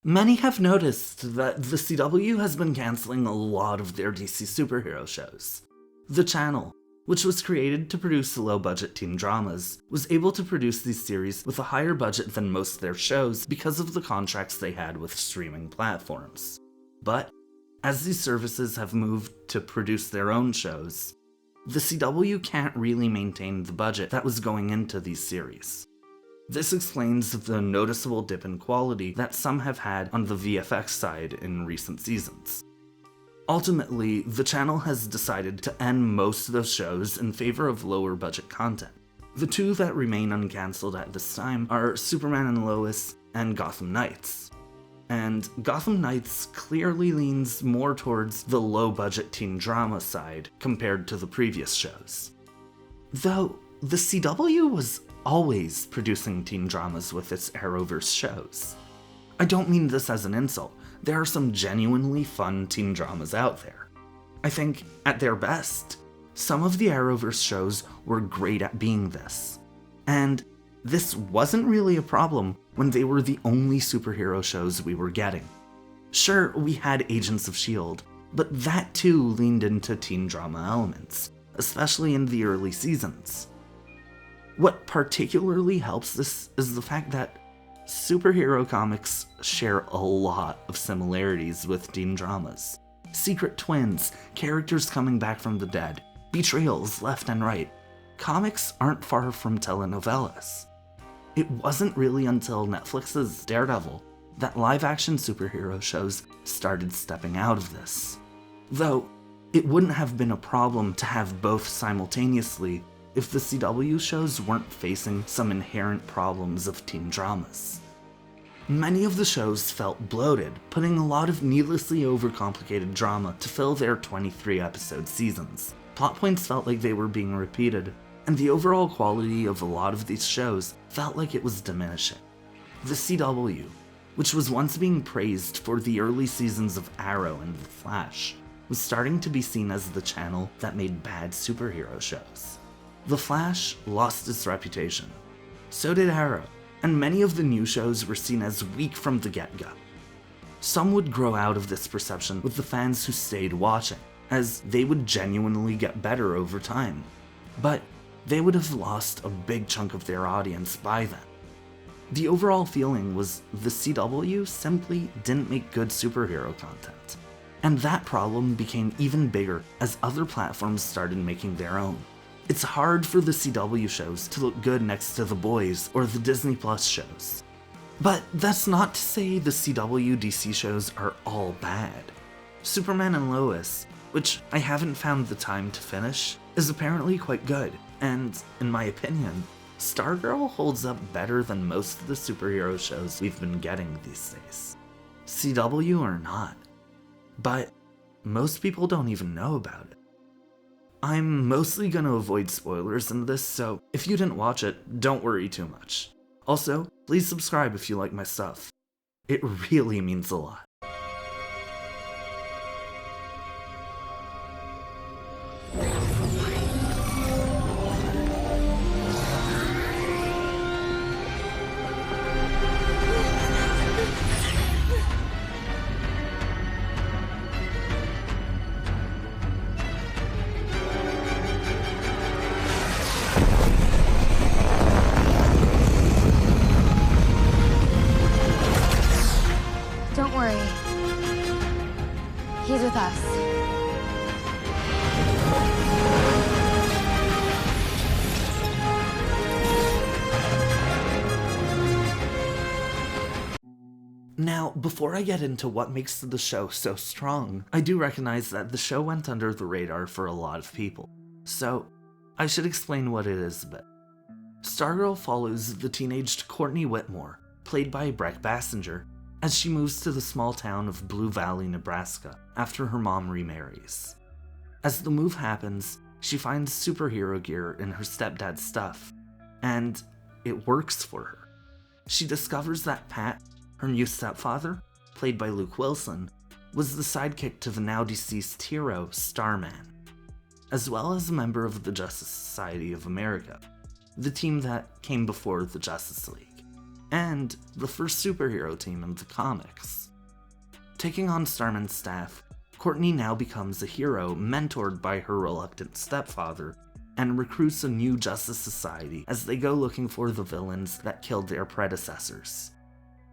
Many have noticed that the CW has been canceling a lot of their DC superhero shows. The channel, which was created to produce low-budget teen dramas, was able to produce these series with a higher budget than most of their shows because of the contracts they had with streaming platforms. But, as these services have moved to produce their own shows, the CW can't really maintain the budget that was going into these series. This explains the noticeable dip in quality that some have had on the VFX side in recent seasons. Ultimately, the channel has decided to end most of those shows in favor of lower budget content. The two that remain uncancelled at this time are Superman and Lois and Gotham Knights. And Gotham Knights clearly leans more towards the low budget teen drama side compared to the previous shows. Though, the CW was always producing teen dramas with its Arrowverse shows. I don't mean this as an insult. There are some genuinely fun teen dramas out there. I think, at their best, some of the Arrowverse shows were great at being this. And this wasn't really a problem when they were the only superhero shows we were getting. Sure, we had Agents of S.H.I.E.L.D., but that too leaned into teen drama elements, especially in the early seasons. What particularly helps this is the fact that superhero comics share a lot of similarities with teen dramas. Secret twins, characters coming back from the dead, betrayals left and right. Comics aren't far from telenovelas. It wasn't really until Netflix's Daredevil that live-action superhero shows started stepping out of this. Though, it wouldn't have been a problem to have both simultaneously if the CW shows weren't facing some inherent problems of teen dramas. Many of the shows felt bloated, putting a lot of needlessly overcomplicated drama to fill their 23-episode seasons. Plot points felt like they were being repeated, and the overall quality of a lot of these shows felt like it was diminishing. The CW, which was once being praised for the early seasons of Arrow and The Flash, was starting to be seen as the channel that made bad superhero shows. The Flash lost its reputation. So did Arrow, and many of the new shows were seen as weak from the get-go. Some would grow out of this perception with the fans who stayed watching, as they would genuinely get better over time. But they would have lost a big chunk of their audience by then. The overall feeling was the CW simply didn't make good superhero content. And that problem became even bigger as other platforms started making their own. It's hard for the CW shows to look good next to The Boys or the Disney Plus shows. But that's not to say the CW DC shows are all bad. Superman and Lois, which I haven't found the time to finish, is apparently quite good, and, in my opinion, Stargirl holds up better than most of the superhero shows we've been getting these days. CW or not. But most people don't even know about it. I'm mostly gonna avoid spoilers in this, so if you didn't watch it, don't worry too much. Also, please subscribe if you like my stuff. It really means a lot. Don't worry. He's with us. Now, before I get into what makes the show so strong, I do recognize that the show went under the radar for a lot of people. So, I should explain what it is a bit. Stargirl follows the teenaged Courtney Whitmore, played by Breck Bassinger, as she moves to the small town of Blue Valley, Nebraska, after her mom remarries. As the move happens, she finds superhero gear in her stepdad's stuff, and it works for her. She discovers that Pat, her new stepfather, played by Luke Wilson, was the sidekick to the now deceased hero, Starman, as well as a member of the Justice Society of America, the team that came before the Justice League. and the first superhero team in the comics. Taking on Starman's staff, Courtney now becomes a hero mentored by her reluctant stepfather, and recruits a new Justice Society as they go looking for the villains that killed their predecessors.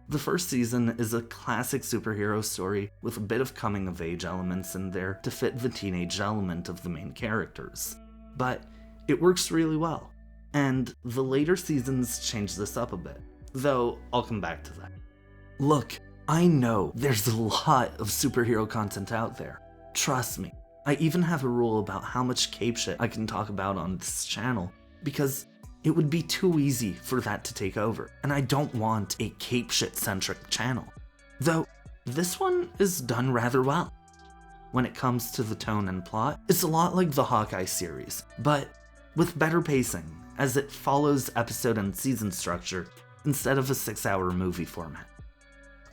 The first season is a classic superhero story with a bit of coming-of-age elements in there to fit the teenage element of the main characters, but it works really well, and the later seasons change this up a bit, though I'll come back to that. Look, I know there's a lot of superhero content out there, trust me. I even have a rule about how much cape shit I can talk about on this channel, because it would be too easy for that to take over, and I don't want a cape shit centric channel. Though, this one is done rather well. When it comes to the tone and plot, it's a lot like the Hawkeye series, but with better pacing, as it follows episode and season structure instead of a 6-hour movie format.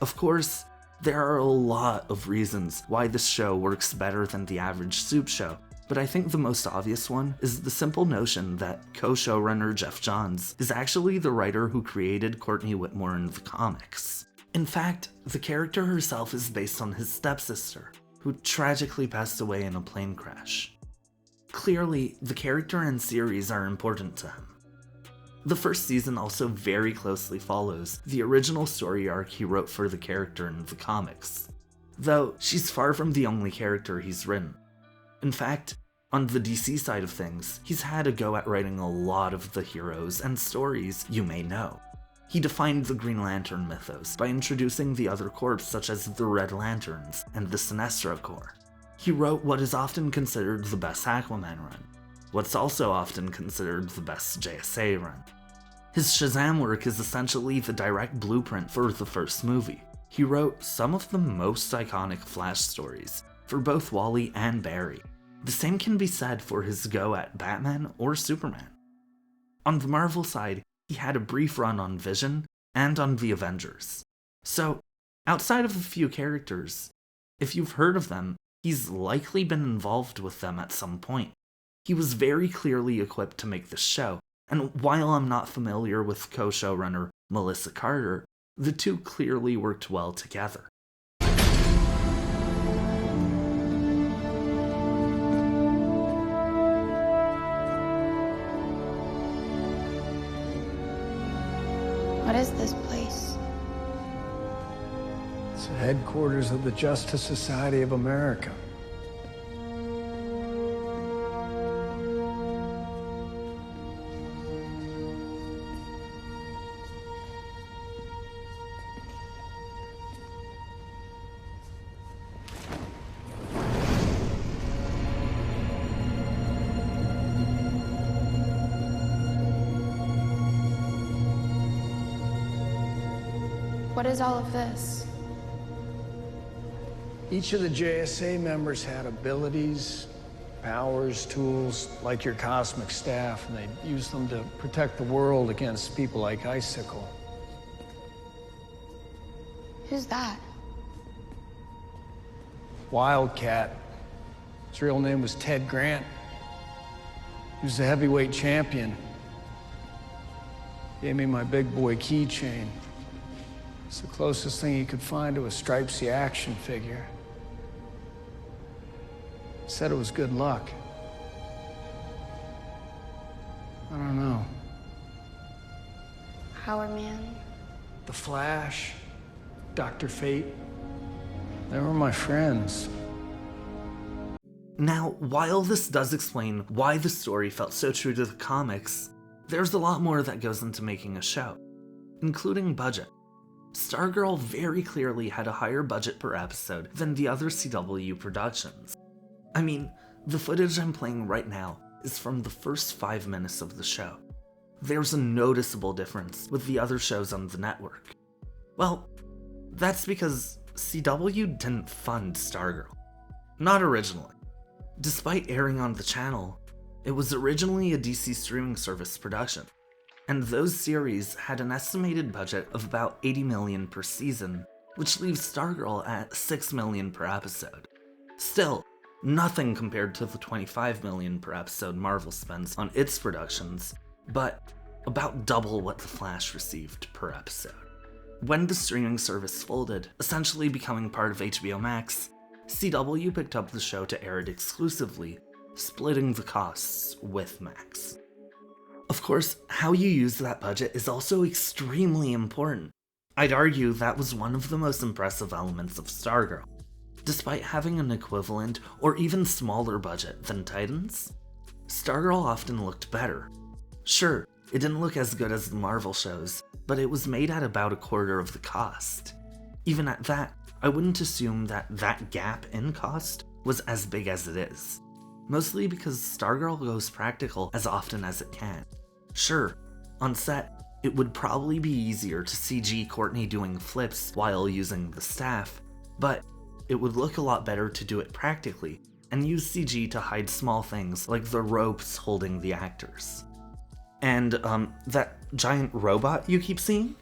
Of course, there are a lot of reasons why this show works better than the average soup show, but I think the most obvious one is the simple notion that co-showrunner Jeff Johns is actually the writer who created Courtney Whitmore in the comics. In fact, the character herself is based on his stepsister, who tragically passed away in a plane crash. Clearly, the character and series are important to him. The first season also very closely follows the original story arc he wrote for the character in the comics, though she's far from the only character he's written. In fact, on the DC side of things, he's had a go at writing a lot of the heroes and stories you may know. He defined the Green Lantern mythos by introducing the other corps such as the Red Lanterns and the Sinestro Corps. He wrote what is often considered the best Aquaman run, what's also often considered the best JSA run. His Shazam work is essentially the direct blueprint for the first movie. He wrote some of the most iconic Flash stories for both Wally and Barry. The same can be said for his go at Batman or Superman. On the Marvel side, he had a brief run on Vision and on the Avengers. So, outside of a few characters, if you've heard of them, he's likely been involved with them at some point. He was very clearly equipped to make this show, and while I'm not familiar with co-showrunner Melissa Carter, the two clearly worked well together. What is this place? It's the headquarters of the Justice Society of America. What is all of this? Each of the JSA members had abilities, powers, tools, like your cosmic staff, and they used them to protect the world against people like Icicle. Who's that? Wildcat. His real name was Ted Grant. He was the heavyweight champion. Gave me my big boy keychain. It's the closest thing he could find to a Stripesy action figure. Said it was good luck. I don't know. Power Man? The Flash, Dr. Fate, they were my friends. Now, while this does explain why the story felt so true to the comics, there's a lot more that goes into making a show, including budget. Stargirl very clearly had a higher budget per episode than the other CW productions. I mean, the footage I'm playing right now is from the first 5 minutes of the show. There's a noticeable difference with the other shows on the network. Well, that's because CW didn't fund Stargirl. Not originally. Despite airing on the channel, it was originally a DC streaming service production, and those series had an estimated budget of about $80 million per season, which leaves Stargirl at $6 million per episode. Still, nothing compared to the $25 million per episode Marvel spends on its productions, but about double what The Flash received per episode. When the streaming service folded, essentially becoming part of HBO Max, CW picked up the show to air it exclusively, splitting the costs with Max. Of course, how you use that budget is also extremely important. I'd argue that was one of the most impressive elements of Stargirl. Despite having an equivalent or even smaller budget than Titans, Stargirl often looked better. Sure, it didn't look as good as the Marvel shows, but it was made at about a quarter of the cost. Even at that, I wouldn't assume that that gap in cost was as big as it is. Mostly because Stargirl goes practical as often as it can. Sure, on set, it would probably be easier to CG Courtney doing flips while using the staff, but it would look a lot better to do it practically and use CG to hide small things like the ropes holding the actors. And, that giant robot you keep seeing?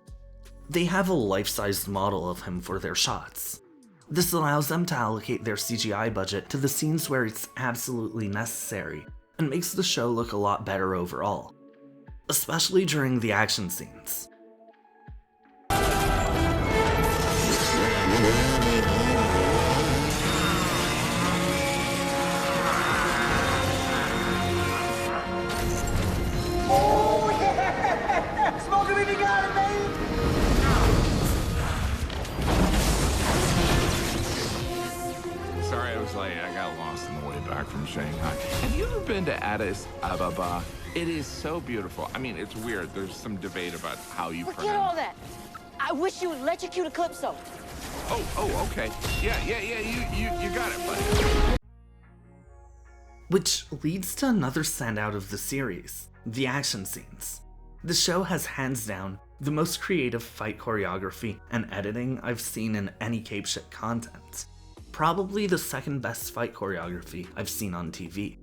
They have a life-sized model of him for their shots. This allows them to allocate their CGI budget to the scenes where it's absolutely necessary, and makes the show look a lot better overall. Especially during the action scenes. Sorry I was late. I got lost on the way back from Shanghai. Have you ever been to Addis Ababa? It is so beautiful. I mean, it's weird. There's some debate about how you Forget pronounce. all that. I wish you would electrocute Eclipso. Oh, okay. Yeah, you got it, buddy. Which leads to another standout of the series, the action scenes. The show has hands down the most creative fight choreography and editing I've seen in any cape shit content. Probably the second best fight choreography I've seen on TV.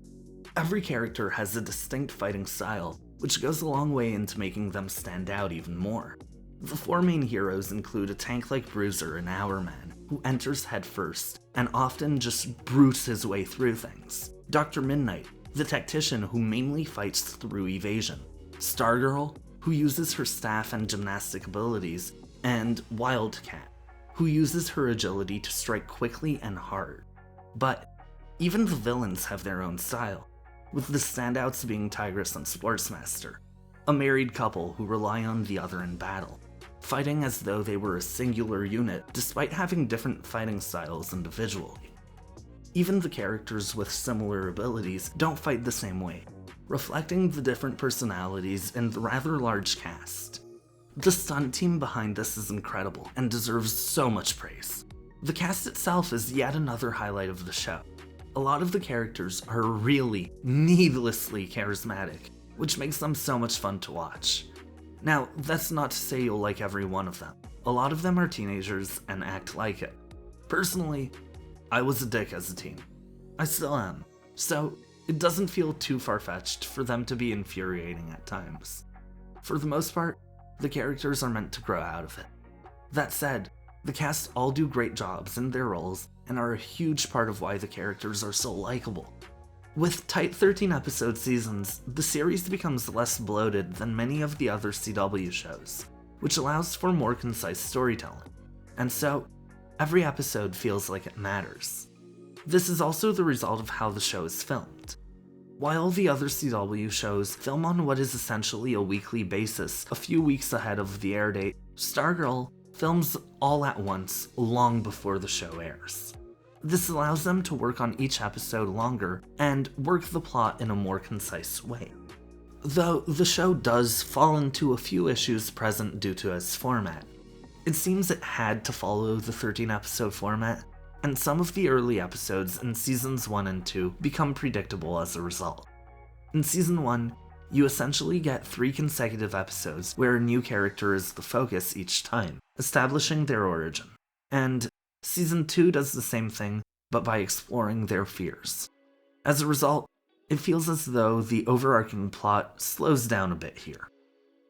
Every character has a distinct fighting style, which goes a long way into making them stand out even more. The four main heroes include a tank-like Bruiser and Hourman, who enters headfirst and often just brutes his way through things. Dr. Midnight, the tactician who mainly fights through evasion. Stargirl, who uses her staff and gymnastic abilities, and Wildcat, who uses her agility to strike quickly and hard. But even the villains have their own style, with the standouts being Tigress and Sportsmaster, a married couple who rely on the other in battle, fighting as though they were a singular unit despite having different fighting styles individually. Even the characters with similar abilities don't fight the same way, reflecting the different personalities in the rather large cast. The stunt team behind this is incredible and deserves so much praise. The cast itself is yet another highlight of the show. A lot of the characters are really needlessly charismatic, which makes them so much fun to watch. Now, that's not to say you'll like every one of them. A lot of them are teenagers and act like it. Personally, I was a dick as a teen. I still am. So, it doesn't feel too far-fetched for them to be infuriating at times. For the most part, the characters are meant to grow out of it. That said, the cast all do great jobs in their roles and are a huge part of why the characters are so likable. With tight 13-episode seasons, the series becomes less bloated than many of the other CW shows, which allows for more concise storytelling, and so, every episode feels like it matters. This is also the result of how the show is filmed. While the other CW shows film on what is essentially a weekly basis a few weeks ahead of the air date, Stargirl films all at once long before the show airs. This allows them to work on each episode longer and work the plot in a more concise way. Though the show does fall into a few issues present due to its format. It seems it had to follow the 13-episode format, and some of the early episodes in seasons 1 and 2 become predictable as a result. In season 1, you essentially get 3 consecutive episodes where a new character is the focus each time, establishing their origin. And season 2 does the same thing, but by exploring their fears. As a result, it feels as though the overarching plot slows down a bit here.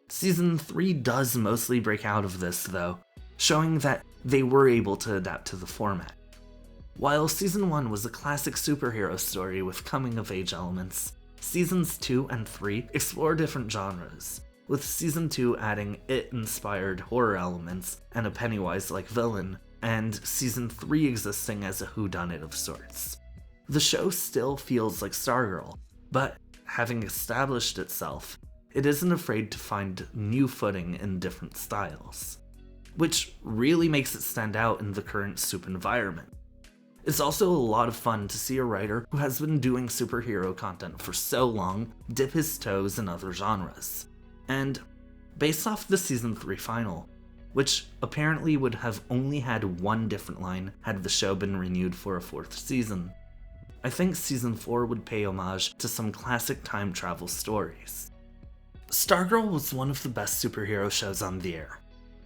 Season 3 does mostly break out of this, though, showing that they were able to adapt to the format. While Season 1 was a classic superhero story with coming-of-age elements, Seasons 2 and 3 explore different genres, with Season 2 adding It-inspired horror elements and a Pennywise-like villain, and Season 3 existing as a whodunit of sorts. The show still feels like Stargirl, but having established itself, it isn't afraid to find new footing in different styles, which really makes it stand out in the current soup environment. It's also a lot of fun to see a writer who has been doing superhero content for so long dip his toes in other genres. And based off the Season 3 final, which apparently would have only had one different line had the show been renewed for a 4th season, I think Season 4 would pay homage to some classic time travel stories. Stargirl was one of the best superhero shows on the air.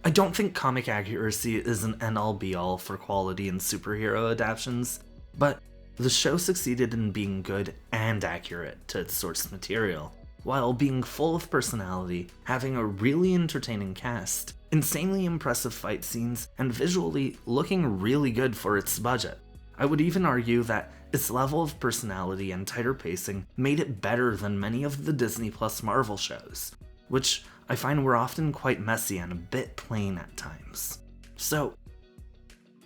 I don't think comic accuracy is an end-all be-all for quality in superhero adaptations, but the show succeeded in being good and accurate to its source material, while being full of personality, having a really entertaining cast, insanely impressive fight scenes, and visually looking really good for its budget. I would even argue that its level of personality and tighter pacing made it better than many of the Disney Plus Marvel shows, which I find were often quite messy and a bit plain at times. So,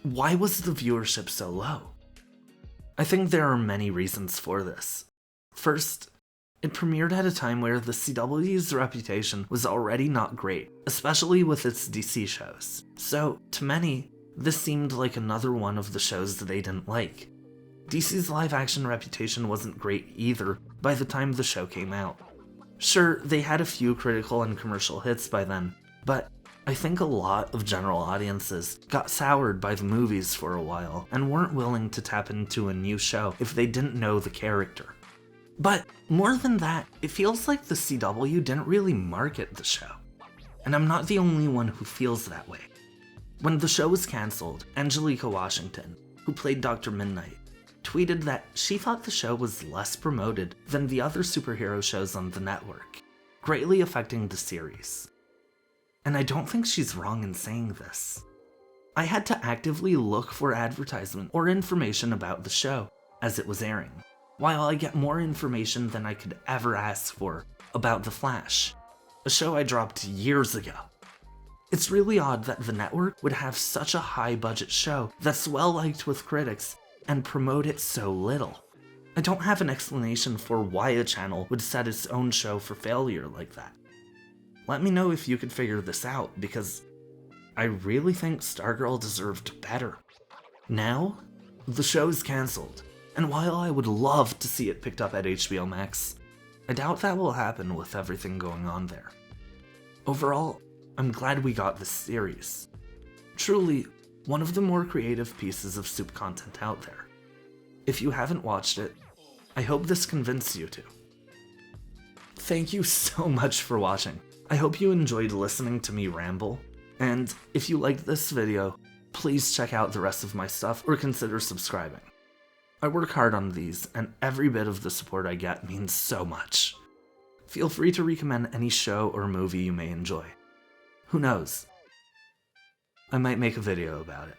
why was the viewership so low? I think there are many reasons for this. First, it premiered at a time where the CW's reputation was already not great, especially with its DC shows. So, to many, this seemed like another one of the shows that they didn't like. DC's live-action reputation wasn't great either by the time the show came out. Sure, they had a few critical and commercial hits by then, but I think a lot of general audiences got soured by the movies for a while and weren't willing to tap into a new show if they didn't know the character. But more than that, it feels like the CW didn't really market the show. And I'm not the only one who feels that way. When the show was cancelled, Angelica Washington, who played Dr. Midnight, tweeted that she thought the show was less promoted than the other superhero shows on the network, greatly affecting the series. And I don't think she's wrong in saying this. I had to actively look for advertisement or information about the show as it was airing, while I get more information than I could ever ask for about The Flash, a show I dropped years ago. It's really odd that the network would have such a high-budget show that's well-liked with critics and promote it so little. I don't have an explanation for why a channel would set its own show for failure like that. Let me know if you could figure this out, because I really think Stargirl deserved better. Now, the show's cancelled, and while I would love to see it picked up at HBO Max, I doubt that will happen with everything going on there. Overall, I'm glad we got this series. Truly, one of the more creative pieces of soup content out there. If you haven't watched it, I hope this convinced you to. Thank you so much for watching. I hope you enjoyed listening to me ramble, and if you liked this video, please check out the rest of my stuff or consider subscribing. I work hard on these, and every bit of the support I get means so much. Feel free to recommend any show or movie you may enjoy. Who knows? I might make a video about it.